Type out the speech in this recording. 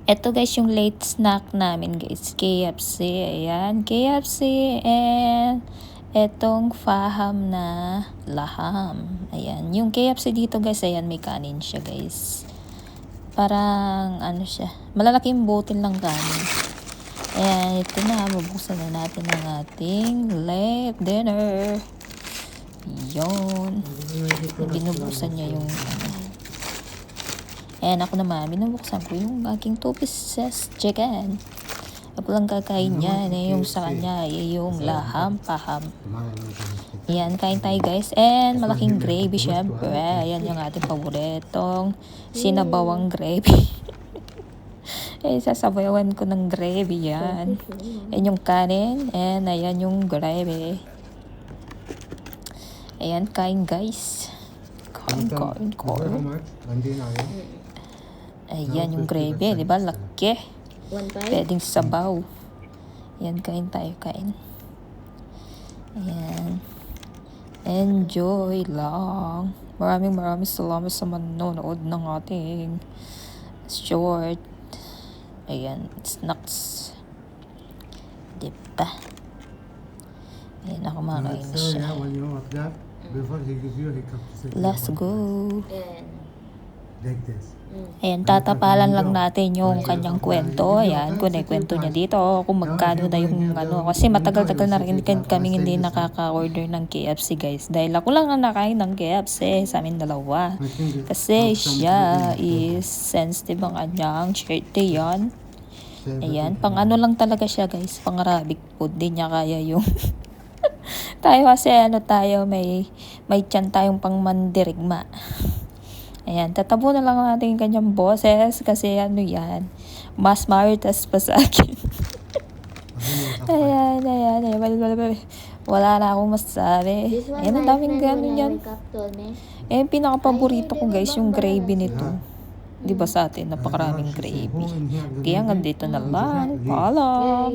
Eto guys, yung late snack namin guys, KFC. Ayan, KFC and etong faham na laham. Ayan, yung KFC dito guys, ayan, may kanin siya guys. Parang ano siya, malalaking botel ng kanin. Ayan, ito na, bubuksan na natin ang ating late dinner. Yun. Binubuksan niya yung And ako naman, binubuksan ko yung aking 2 pieces chicken. Ako lang kakain niya, yung sa kanya, yung laham, paham. Ayan, kain tayo guys. And malaking gravy syempre. Ayan yung ating paboritong sinabawang gravy. Sasabayawan ko ng gravy yan. Ayan yung kanin. And ayan yung gravy. Ayan, kain guys. Kain. Ayan yung gravy, di ba? Laki. Pwedeng sabaw. Ayan, kain tayo, kain. Ayan. Enjoy lang. Maraming salamat sa manonood ng ating short. Ayan, snacks. Di ba? Ayan, ako makain na siya. Let's go. Ayan, tatapalan lang natin yung kanyang kwento. Ayan, kung kwento niya dito, kung magkano na yung ano. Kasi matagal-tagal na rin kami hindi nakaka-order ng KFC guys. Dahil ako lang ang nakain ng KFC sa amin dalawa. Kasi siya is sensitive ang kanyang shirt yan. Ayan, pang ano lang talaga siya guys, pang Arabic food. Di niya kaya yung tayo kasi ano tayo, may tiyan tayong pang mandirigma. Ayan, tatabo na lang natin yung kanyang boses kasi ano yan, mas maritas pa sa akin. ayan. Wala na akong masasabi. Ayan, ang daming gano'n yan. Eh, pinaka-paborito ko guys, yung gravy nito. Di ba sa atin, napakaraming gravy. Kaya nga dito na lang. Paalam!